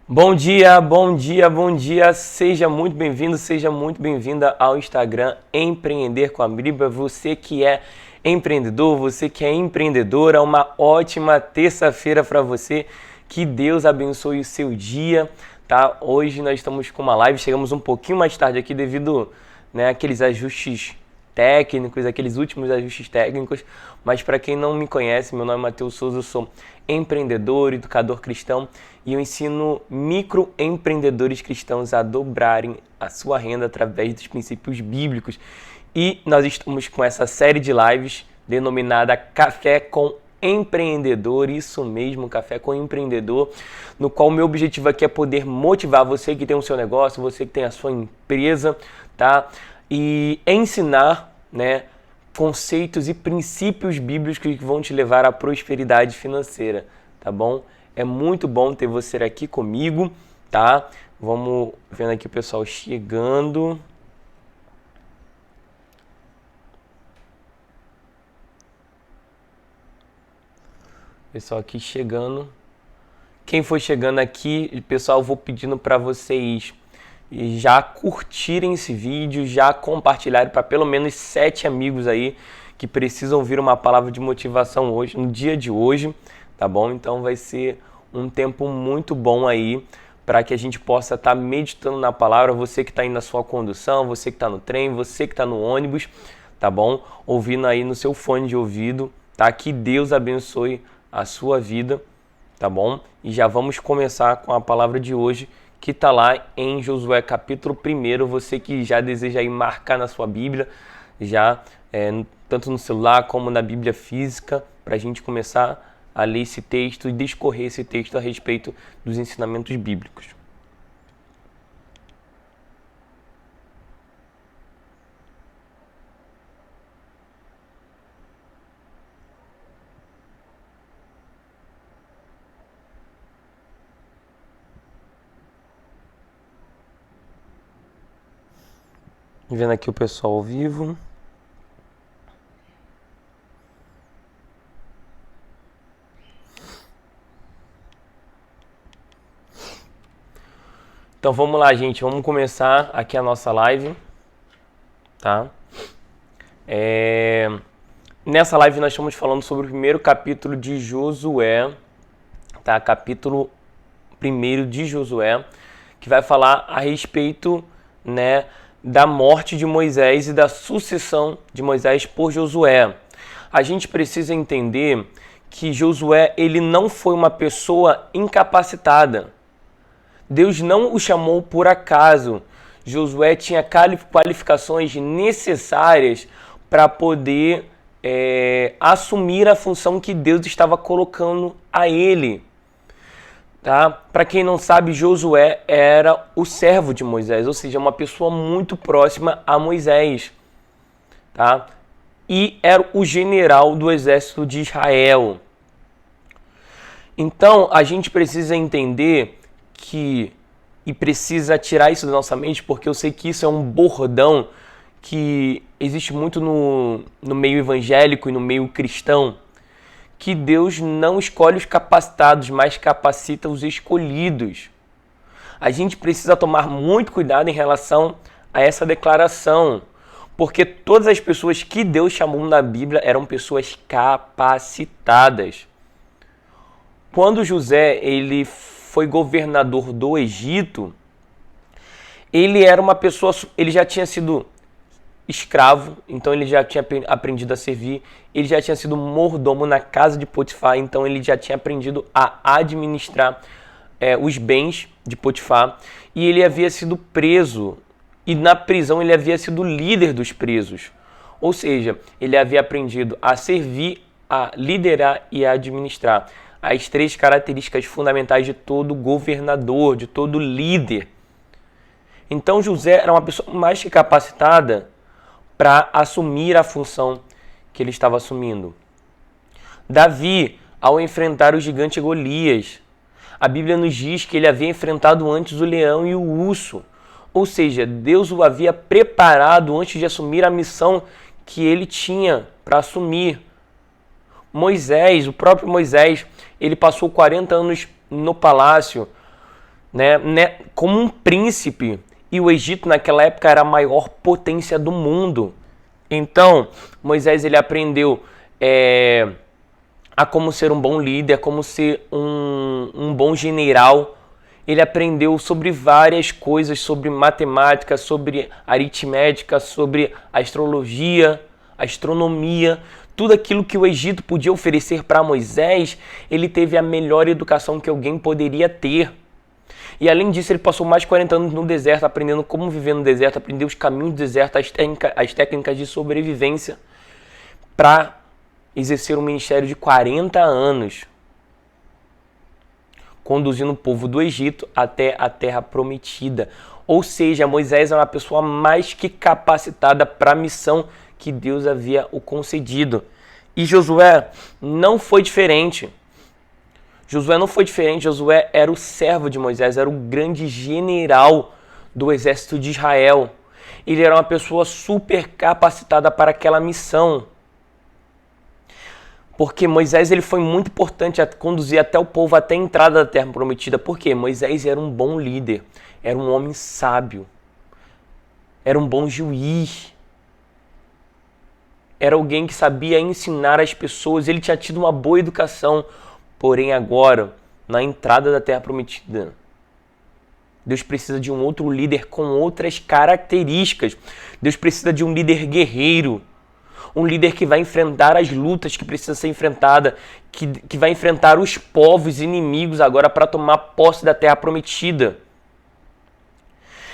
Bom dia, bom dia, bom dia. Seja muito bem-vindo, seja muito bem-vinda ao Instagram Empreender com a Bíblia. Você que é empreendedor, você que é empreendedora, uma ótima terça-feira para você. Que Deus abençoe o seu dia, tá? Hoje nós estamos com uma live, chegamos um pouquinho mais tarde aqui devido, àqueles ajustes técnicos, aqueles últimos ajustes técnicos, mas para quem não me conhece, meu nome é Matheus Souza, eu sou empreendedor, educador cristão e eu ensino microempreendedores cristãos a dobrarem a sua renda através dos princípios bíblicos. E nós estamos com essa série de lives denominada Café com Empreendedor, isso mesmo, Café com Empreendedor, no qual o meu objetivo aqui é poder motivar você que tem o seu negócio, você que tem a sua empresa, tá? E ensinar, conceitos e princípios bíblicos que vão te levar à prosperidade financeira, tá bom? É muito bom ter você aqui comigo, tá? Vamos vendo aqui o pessoal chegando. Pessoal aqui chegando. Quem for chegando aqui, pessoal, eu vou pedindo para vocês já curtirem esse vídeo, já compartilharem para pelo menos 7 amigos aí que precisam ouvir uma palavra de motivação hoje, no dia de hoje, tá bom? Então vai ser um tempo muito bom aí para que a gente possa estar meditando na palavra, você que está aí na sua condução, você que está no trem, você que está no ônibus, tá bom? Ouvindo aí no seu fone de ouvido, tá? Que Deus abençoe a sua vida, tá bom? E já vamos começar com a palavra de hoje, que está lá em Josué capítulo 1, você que já deseja aí marcar na sua Bíblia, já tanto no celular como na Bíblia física, para a gente começar a ler esse texto e discorrer esse texto a respeito dos ensinamentos bíblicos. Vendo aqui o pessoal ao vivo. Então vamos lá, gente. Vamos começar aqui a nossa live, tá? Nessa live nós estamos falando sobre o primeiro capítulo de Josué, tá? Capítulo 1 de Josué, que vai falar a respeito, da morte de Moisés e da sucessão de Moisés por Josué. A gente precisa entender que Josué, ele não foi uma pessoa incapacitada. Deus não o chamou por acaso. Josué tinha qualificações necessárias para poder assumir a função que Deus estava colocando a ele. Tá? Para quem não sabe, Josué era o servo de Moisés, ou seja, uma pessoa muito próxima a Moisés, tá? E era o general do exército de Israel. Então, a gente precisa entender e precisa tirar isso da nossa mente, porque eu sei que isso é um bordão que existe muito no meio evangélico e no meio cristão, que Deus não escolhe os capacitados, mas capacita os escolhidos. A gente precisa tomar muito cuidado em relação a essa declaração, porque todas as pessoas que Deus chamou na Bíblia eram pessoas capacitadas. Quando José ele foi governador do Egito, ele era uma pessoa, ele já tinha sido escravo, então ele já tinha aprendido a servir, ele já tinha sido mordomo na casa de Potifar, então ele já tinha aprendido a administrar os bens de Potifar, e ele havia sido preso, e na prisão ele havia sido líder dos presos, ou seja, ele havia aprendido a servir, a liderar e a administrar, as 3 características fundamentais de todo governador, de todo líder. Então José era uma pessoa mais que capacitada para assumir a função que ele estava assumindo. Davi, ao enfrentar o gigante Golias, a Bíblia nos diz que ele havia enfrentado antes o leão e o urso. Ou seja, Deus o havia preparado antes de assumir a missão que ele tinha para assumir. Moisés, o próprio Moisés, ele passou 40 anos no palácio, como um príncipe. E o Egito naquela época era a maior potência do mundo. Então, Moisés ele aprendeu a como ser um bom líder, como ser um bom general. Ele aprendeu sobre várias coisas, sobre matemática, sobre aritmética, sobre astrologia, astronomia. Tudo aquilo que o Egito podia oferecer para Moisés, ele teve a melhor educação que alguém poderia ter. E além disso, ele passou mais de 40 anos no deserto, aprendendo como viver no deserto, aprendeu os caminhos do deserto, as técnicas de sobrevivência, para exercer um ministério de 40 anos, conduzindo o povo do Egito até a Terra Prometida. Ou seja, Moisés é uma pessoa mais que capacitada para a missão que Deus havia o concedido. E Josué não foi diferente. Josué era o servo de Moisés, era o grande general do exército de Israel. Ele era uma pessoa super capacitada para aquela missão. Porque Moisés ele foi muito importante a conduzir até o povo até a entrada da Terra Prometida. Por quê? Moisés era um bom líder, era um homem sábio, era um bom juiz, era alguém que sabia ensinar as pessoas, ele tinha tido uma boa educação. Porém, agora, na entrada da Terra Prometida, Deus precisa de um outro líder com outras características. Deus precisa de um líder guerreiro, um líder que vai enfrentar as lutas que precisa ser enfrentada, que vai enfrentar os povos inimigos agora para tomar posse da Terra Prometida.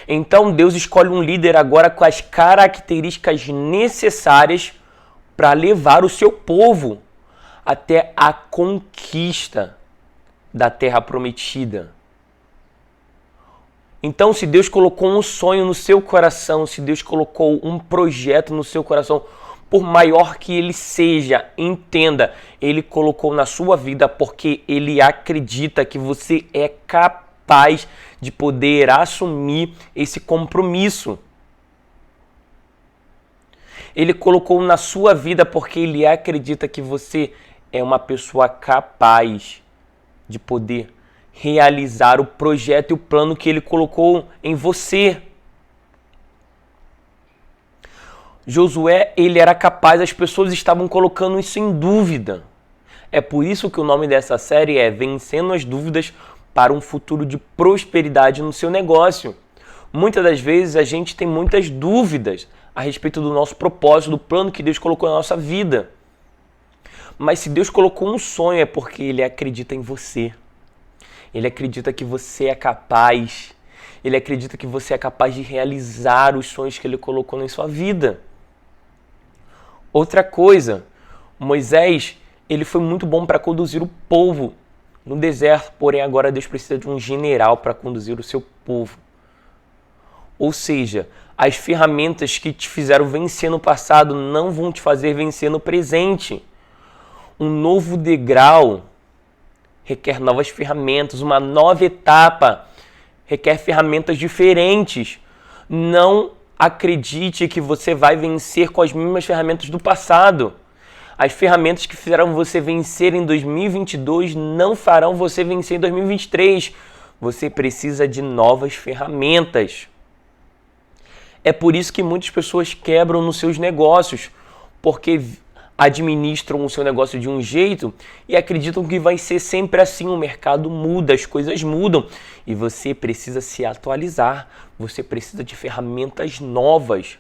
Então, Deus escolhe um líder agora com as características necessárias para levar o seu povo até a conquista da Terra Prometida. Então, se Deus colocou um sonho no seu coração, se Deus colocou um projeto no seu coração, por maior que ele seja, entenda, ele colocou na sua vida porque ele acredita que você é capaz de poder assumir esse compromisso. Ele colocou na sua vida porque ele acredita que você é uma pessoa capaz de poder realizar o projeto e o plano que ele colocou em você. Josué, ele era capaz, as pessoas estavam colocando isso em dúvida. É por isso que o nome dessa série é Vencendo as Dúvidas para um Futuro de Prosperidade no seu negócio. Muitas das vezes a gente tem muitas dúvidas a respeito do nosso propósito, do plano que Deus colocou na nossa vida. Mas se Deus colocou um sonho é porque Ele acredita em você. Ele acredita que você é capaz. Ele acredita que você é capaz de realizar os sonhos que Ele colocou na sua vida. Outra coisa, Moisés, ele foi muito bom para conduzir o povo no deserto, porém agora Deus precisa de um general para conduzir o seu povo. Ou seja, as ferramentas que te fizeram vencer no passado não vão te fazer vencer no presente. Um novo degrau requer novas ferramentas, uma nova etapa requer ferramentas diferentes. Não acredite que você vai vencer com as mesmas ferramentas do passado. As ferramentas que fizeram você vencer em 2022 não farão você vencer em 2023. Você precisa de novas ferramentas. É por isso que muitas pessoas quebram nos seus negócios, porque administram o seu negócio de um jeito e acreditam que vai ser sempre assim. O mercado muda, as coisas mudam e você precisa se atualizar, você precisa de ferramentas novas.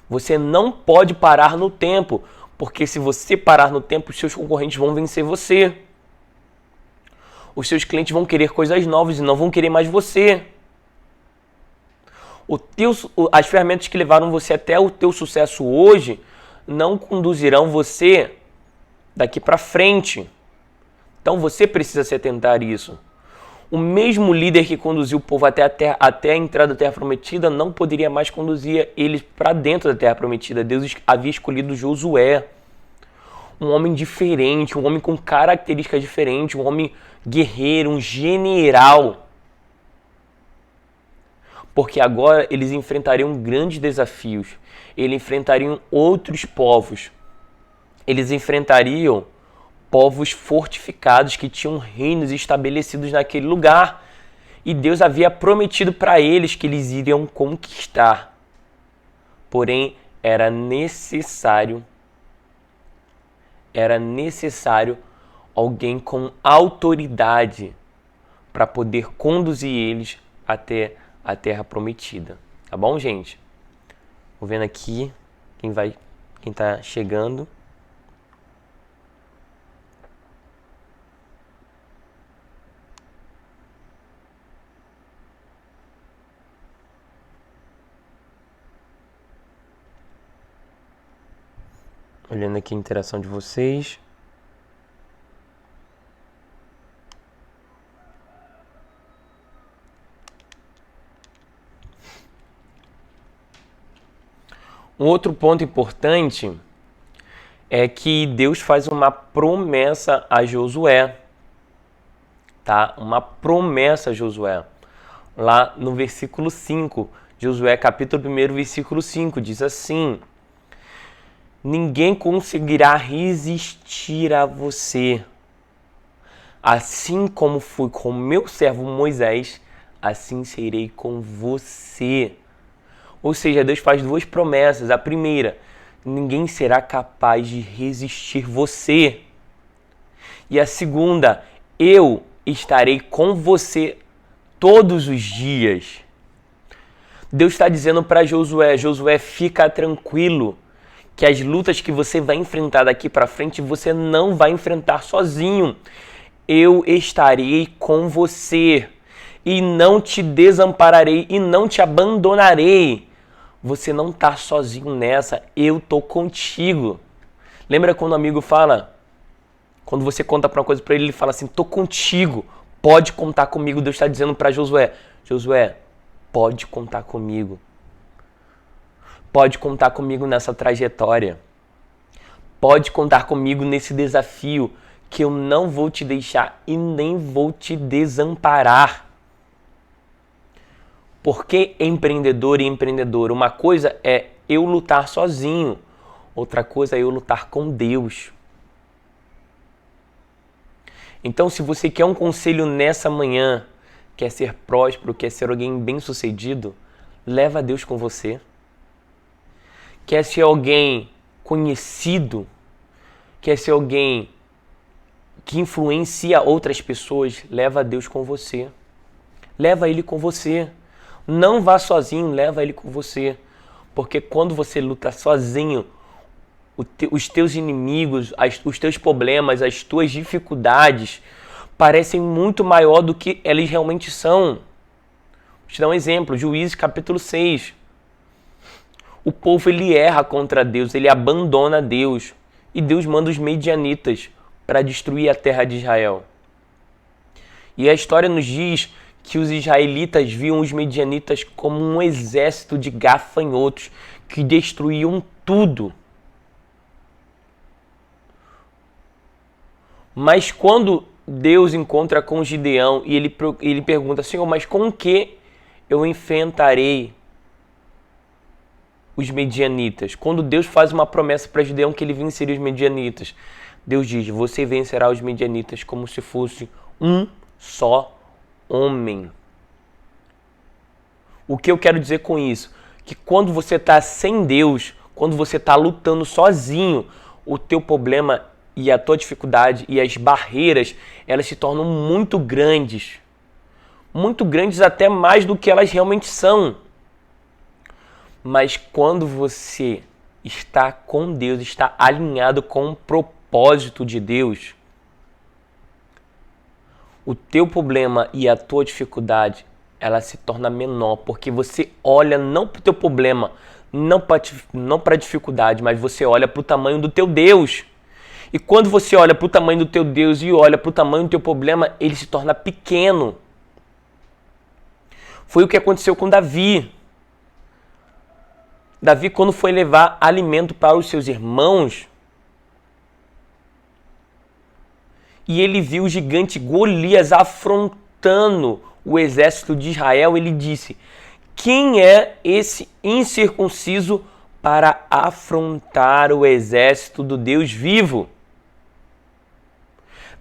Você não pode parar no tempo, porque se você parar no tempo, os seus concorrentes vão vencer você. Os seus clientes vão querer coisas novas e não vão querer mais você. As ferramentas que levaram você até o teu sucesso hoje não conduzirão você daqui para frente. Então você precisa se atentar a isso. O mesmo líder que conduziu o povo até a entrada da Terra Prometida não poderia mais conduzir eles para dentro da Terra Prometida. Deus havia escolhido Josué, um homem diferente, um homem com características diferentes, um homem guerreiro, um general. Porque agora eles enfrentariam grandes desafios, eles enfrentariam outros povos, eles enfrentariam povos fortificados que tinham reinos estabelecidos naquele lugar. E Deus havia prometido para eles que eles iriam conquistar. Porém, era necessário alguém com autoridade para poder conduzir eles até a terra prometida. Tá bom, gente? Vou vendo aqui quem tá chegando. Olhando aqui a interação de vocês. Um outro ponto importante é que Deus faz uma promessa a Josué, tá? Uma promessa a Josué. Lá no versículo 5, Josué capítulo 1, versículo 5, diz assim: ninguém conseguirá resistir a você. Assim como fui com meu servo Moisés, assim serei com você. Ou seja, Deus faz duas promessas. A primeira, ninguém será capaz de resistir você. E a segunda, eu estarei com você todos os dias. Deus está dizendo para Josué: Josué, fica tranquilo, que as lutas que você vai enfrentar daqui para frente, você não vai enfrentar sozinho. Eu estarei com você e não te desampararei e não te abandonarei. Você não está sozinho nessa, eu tô contigo. Lembra quando o amigo fala, quando você conta uma coisa para ele, ele fala assim: tô contigo, pode contar comigo. Deus está dizendo para Josué: Josué, pode contar comigo. Pode contar comigo nessa trajetória. Pode contar comigo nesse desafio, que eu não vou te deixar e nem vou te desamparar. Porque empreendedor e empreendedora, uma coisa é eu lutar sozinho, outra coisa é eu lutar com Deus. Então, se você quer um conselho nessa manhã, quer ser próspero, quer ser alguém bem-sucedido, leva Deus com você. Quer ser alguém conhecido, quer ser alguém que influencia outras pessoas, leva Deus com você. Leva Ele com você. Não vá sozinho, leva Ele com você. Porque quando você luta sozinho, os teus inimigos, os teus problemas, as tuas dificuldades parecem muito maior do que eles realmente são. Vou te dar um exemplo, Juízes capítulo 6. O povo ele erra contra Deus, ele abandona Deus. E Deus manda os medianitas para destruir a terra de Israel. E a história nos diz que os israelitas viam os medianitas como um exército de gafanhotos que destruíam tudo. Mas quando Deus encontra com Gideão e ele pergunta: Senhor, mas com que eu enfrentarei os medianitas? Quando Deus faz uma promessa para Gideão que ele venceria os medianitas, Deus diz: você vencerá os medianitas como se fosse um só homem. O que eu quero dizer com isso? Que quando você está sem Deus, quando você está lutando sozinho, o teu problema e a tua dificuldade e as barreiras, elas se tornam muito grandes até mais do que elas realmente são. Mas quando você está com Deus, está alinhado com o propósito de Deus, o teu problema e a tua dificuldade, ela se torna menor, porque você olha não para o teu problema, não para a dificuldade, mas você olha para o tamanho do teu Deus. E quando você olha para o tamanho do teu Deus e olha para o tamanho do teu problema, ele se torna pequeno. Foi o que aconteceu com Davi. Davi, quando foi levar alimento para os seus irmãos, e ele viu o gigante Golias afrontando o exército de Israel, ele disse: quem é esse incircunciso para afrontar o exército do Deus vivo?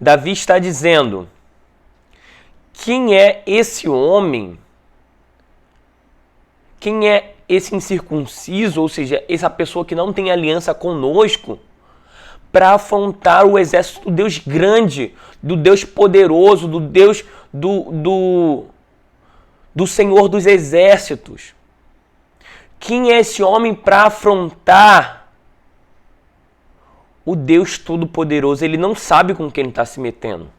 Davi está dizendo: quem é esse homem? Quem é esse incircunciso, ou seja, essa pessoa que não tem aliança conosco, para afrontar o exército do Deus grande, do Deus poderoso, do Deus do Senhor dos exércitos? Quem é esse homem para afrontar o Deus Todo-Poderoso? Ele não sabe com quem ele está se metendo.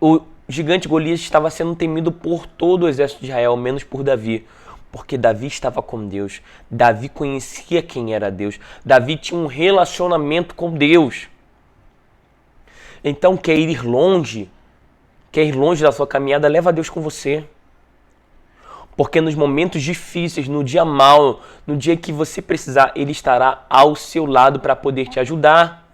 O gigante Golias estava sendo temido por todo o exército de Israel, menos por Davi. Porque Davi estava com Deus. Davi conhecia quem era Deus. Davi tinha um relacionamento com Deus. Então, quer ir longe da sua caminhada, leva Deus com você. Porque nos momentos difíceis, no dia mau, no dia que você precisar, Ele estará ao seu lado para poder te ajudar.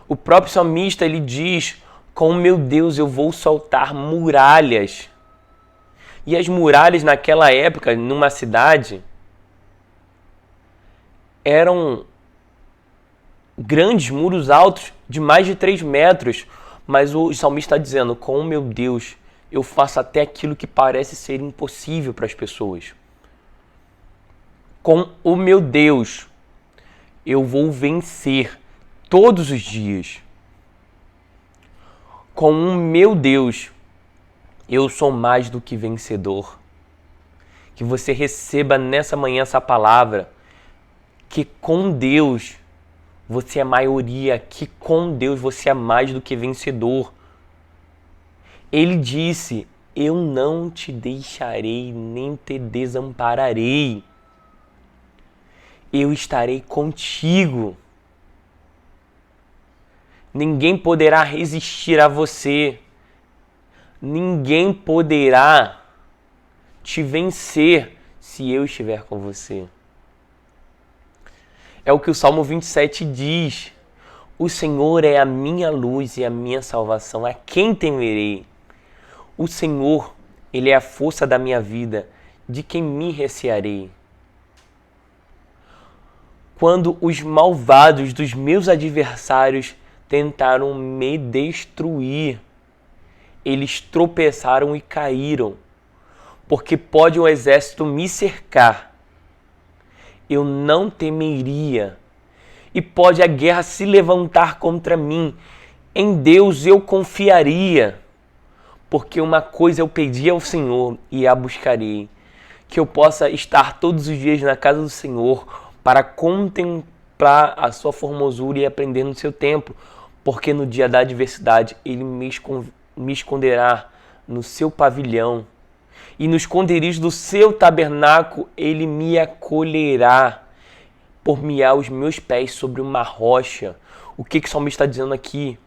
O próprio salmista, ele diz: com o meu Deus eu vou saltar muralhas. E as muralhas naquela época, numa cidade, eram grandes muros altos de mais de 3 metros. Mas o salmista está dizendo: com o meu Deus eu faço até aquilo que parece ser impossível para as pessoas. Com o meu Deus eu vou vencer todos os dias. Com o meu Deus eu sou mais do que vencedor. Que você receba nessa manhã essa palavra, que com Deus você é maioria, que com Deus você é mais do que vencedor. Ele disse: eu não te deixarei nem te desampararei. Eu estarei contigo. Ninguém poderá resistir a você. Ninguém poderá te vencer se eu estiver com você. É o que o Salmo 27 diz. O Senhor é a minha luz e a minha salvação. A quem temerei? O Senhor, Ele é a força da minha vida. De quem me recearei? Quando os malvados dos meus adversários tentaram me destruir, eles tropeçaram e caíram. Porque pode um exército me cercar, eu não temeria. E pode a guerra se levantar contra mim, em Deus eu confiaria. Porque uma coisa eu pedi ao Senhor e a buscarei, que eu possa estar todos os dias na casa do Senhor para contemplar a sua formosura e aprender no seu templo. Porque no dia da adversidade Ele me esconderá no seu pavilhão, e no esconderijo do seu tabernáculo Ele me acolherá. Por-me-á os meus pés sobre uma rocha. O que o salmista está dizendo aqui?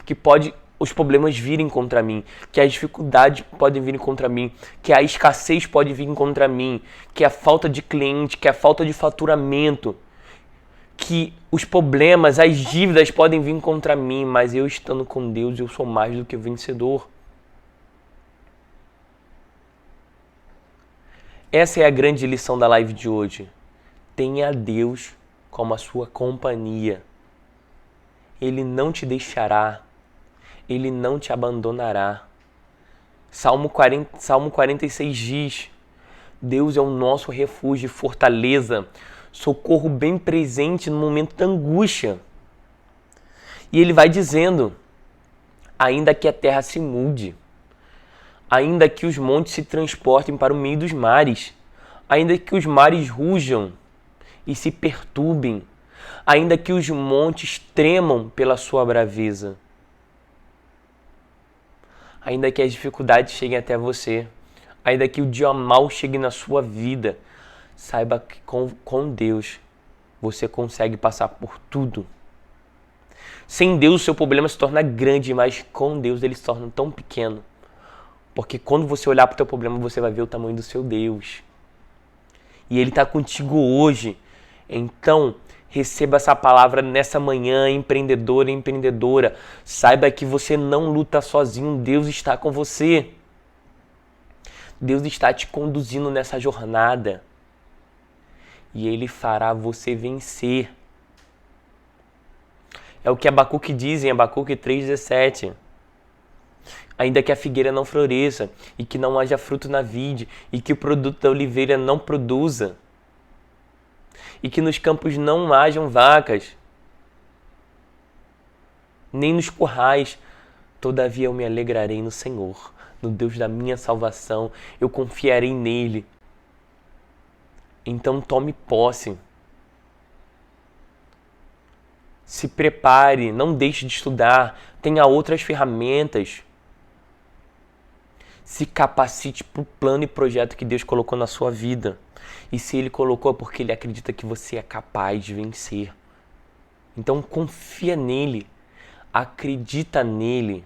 Que pode os problemas virem contra mim, que as dificuldades podem vir contra mim, que a escassez pode vir contra mim, que a falta de cliente, que a falta de faturamento, que os problemas, as dívidas podem vir contra mim, mas eu estando com Deus, eu sou mais do que vencedor. Essa é a grande lição da live de hoje. Tenha Deus como a sua companhia. Ele não te deixará. Ele não te abandonará. Salmo 46 diz: Deus é o nosso refúgio e fortaleza, socorro bem presente no momento da angústia. E ele vai dizendo: ainda que a terra se mude, ainda que os montes se transportem para o meio dos mares, ainda que os mares rujam e se perturbem, ainda que os montes tremam pela sua braveza, ainda que as dificuldades cheguem até você, ainda que o dia mau chegue na sua vida, saiba que com Deus você consegue passar por tudo. Sem Deus o seu problema se torna grande, mas com Deus ele se torna tão pequeno. Porque quando você olhar para o teu problema, você vai ver o tamanho do seu Deus. E Ele está contigo hoje. Então, receba essa palavra nessa manhã, empreendedor e empreendedora. Saiba que você não luta sozinho, Deus está com você. Deus está te conduzindo nessa jornada. E Ele fará você vencer. É o que Abacuque diz em Abacuque 3,17. Ainda que a figueira não floresça, e que não haja fruto na vide, e que o produto da oliveira não produza, e que nos campos não hajam vacas, nem nos currais, todavia eu me alegrarei no Senhor, no Deus da minha salvação, eu confiarei nele. Então tome posse. Se prepare, não deixe de estudar, tenha outras ferramentas. Se capacite para o plano e projeto que Deus colocou na sua vida. E se Ele colocou é porque Ele acredita que você é capaz de vencer. Então confia nele, acredita nele,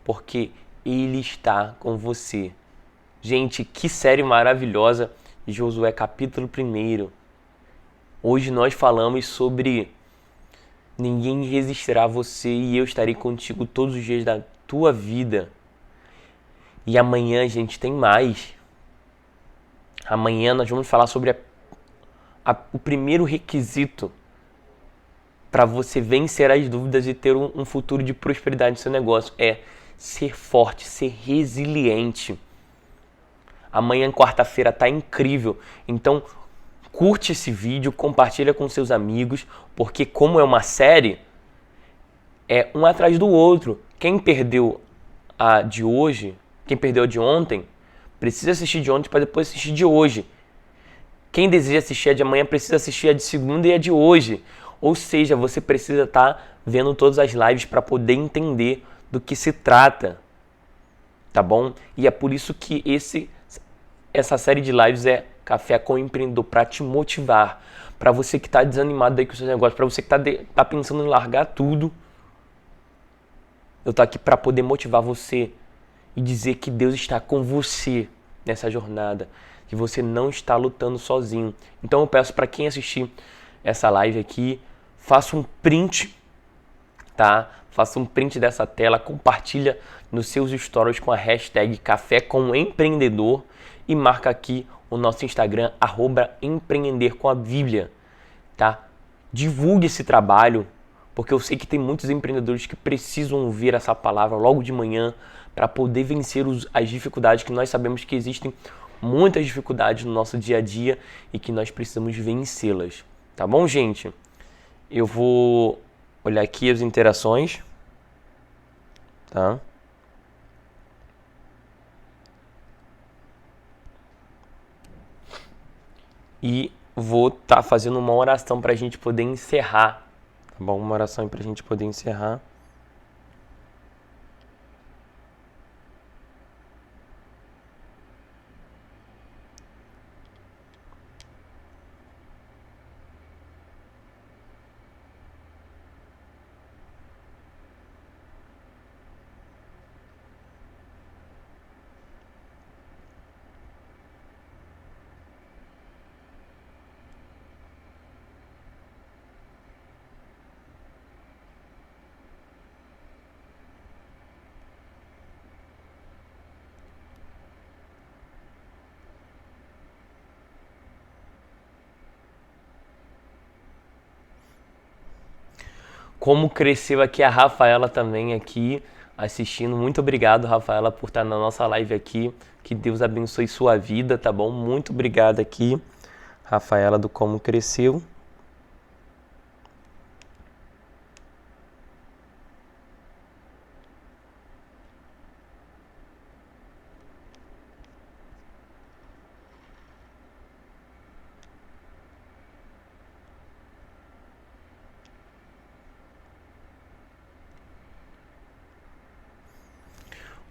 porque Ele está com você. Gente, que série maravilhosa, Josué capítulo 1. Hoje nós falamos sobre ninguém resistirá a você e eu estarei contigo todos os dias da tua vida. E amanhã, gente, tem mais. Amanhã nós vamos falar sobre o primeiro requisito para você vencer as dúvidas e ter um futuro de prosperidade no seu negócio. É ser forte, ser resiliente. Amanhã, quarta-feira, tá incrível. Então, curte esse vídeo, compartilha com seus amigos, porque como é uma série, é um atrás do outro. Quem perdeu a de hoje, quem perdeu a de ontem, precisa assistir de ontem para depois assistir de hoje. Quem deseja assistir a de amanhã precisa assistir a de segunda e a de hoje. Ou seja, você precisa estar vendo todas as lives para poder entender do que se trata. Tá bom? E é por isso que essa série de lives é Café com o Empreendedor, para te motivar. Para você que está desanimado aí com o seu negócio, para você que tá pensando em largar tudo. Eu tô aqui para poder motivar você e dizer que Deus está com você nessa jornada, que você não está lutando sozinho. Então eu peço para quem assistir essa live aqui, faça um print, tá? Faça um print dessa tela, compartilha nos seus stories com a hashtag Café com Empreendedor e marca aqui o nosso Instagram, @empreender-com-a-Bíblia, tá? Divulgue esse trabalho, porque eu sei que tem muitos empreendedores que precisam ouvir essa palavra logo de manhã para poder vencer as dificuldades que nós sabemos que existem, muitas dificuldades no nosso dia a dia e que nós precisamos vencê-las. Tá bom, gente? Eu vou olhar aqui as interações, tá? E vou estar fazendo uma oração para a gente poder encerrar, tá bom? Uma oração para a gente poder encerrar. Como cresceu aqui a Rafaela também aqui assistindo. Muito obrigado, Rafaela, por estar na nossa live aqui. Que Deus abençoe sua vida, tá bom? Muito obrigado aqui, Rafaela, do Como Cresceu.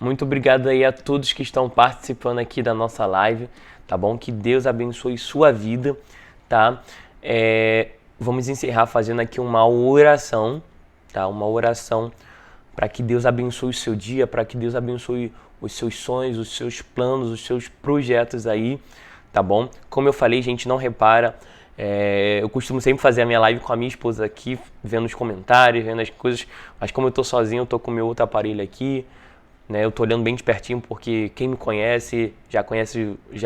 Muito obrigado aí a todos que estão participando aqui da nossa live, tá bom? Que Deus abençoe sua vida, tá? Vamos encerrar fazendo aqui uma oração, tá? Uma oração para que Deus abençoe o seu dia, para que Deus abençoe os seus sonhos, os seus planos, os seus projetos aí, tá bom? Como eu falei, gente, não repara, eu costumo sempre fazer a minha live com a minha esposa aqui, vendo os comentários, vendo as coisas, mas como eu tô sozinho, eu tô com o meu outro aparelho aqui, né? Eu tô olhando bem de pertinho porque quem me conhece, já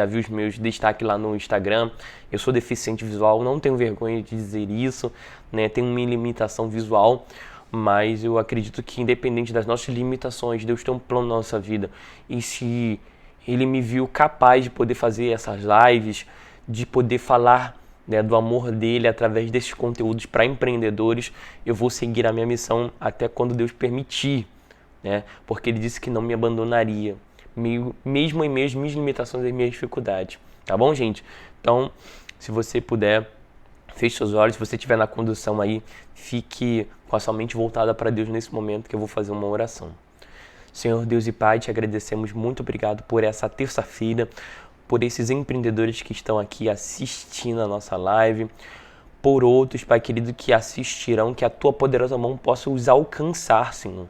viu os meus destaques lá no Instagram. Eu sou deficiente visual, não tenho vergonha de dizer isso, né? Tenho uma limitação visual, mas eu acredito que independente das nossas limitações, Deus tem um plano na nossa vida. E se Ele me viu capaz de poder fazer essas lives, de poder falar, né, do amor dele através desses conteúdos para empreendedores, eu vou seguir a minha missão até quando Deus permitir, né? Porque ele disse que não me abandonaria, mesmo em meio às minhas limitações e minhas dificuldades. Tá bom, gente? Então, se você puder, feche seus olhos. Se você estiver na condução aí, fique com a sua mente voltada para Deus nesse momento que eu vou fazer uma oração. Senhor Deus e Pai, te agradecemos, muito obrigado por essa terça-feira, por esses empreendedores que estão aqui assistindo a nossa live, por outros, Pai querido, que assistirão, que a Tua poderosa mão possa os alcançar, Senhor.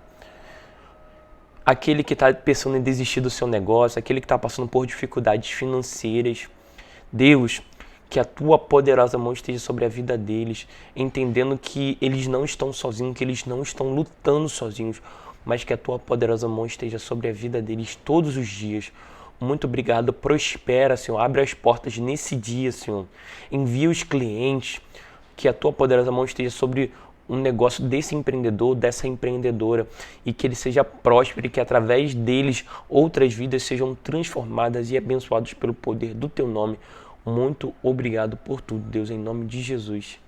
Aquele que está pensando em desistir do seu negócio, aquele que está passando por dificuldades financeiras, Deus, que a Tua poderosa mão esteja sobre a vida deles, entendendo que eles não estão sozinhos, que eles não estão lutando sozinhos, mas que a Tua poderosa mão esteja sobre a vida deles todos os dias. Muito obrigado, prospera, Senhor, abre as portas nesse dia, Senhor, envia os clientes, que a Tua poderosa mão esteja sobre um negócio desse empreendedor, dessa empreendedora, e que ele seja próspero e que através deles outras vidas sejam transformadas e abençoadas pelo poder do Teu nome. Muito obrigado por tudo, Deus, em nome de Jesus.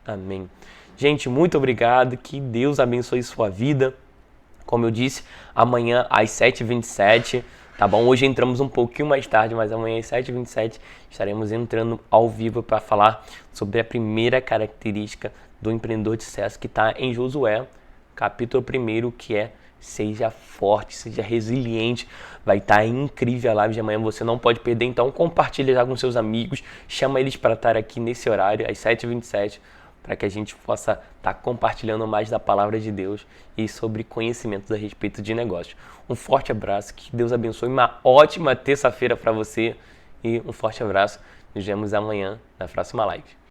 Amém. Gente, muito obrigado, que Deus abençoe sua vida. Como eu disse, amanhã às 7h27, tá bom? Hoje entramos um pouquinho mais tarde, mas amanhã às 7h27 estaremos entrando ao vivo para falar sobre a primeira característica do empreendedor de sucesso, que está em Josué, capítulo 1, que é: seja forte, seja resiliente. Vai estar incrível a live de amanhã, você não pode perder. Então compartilha já com seus amigos, chama eles para estar aqui nesse horário, às 7h27, para que a gente possa estar compartilhando mais da palavra de Deus e sobre conhecimentos a respeito de negócios. Um forte abraço, que Deus abençoe, uma ótima terça-feira para você e um forte abraço. Nos vemos amanhã na próxima live.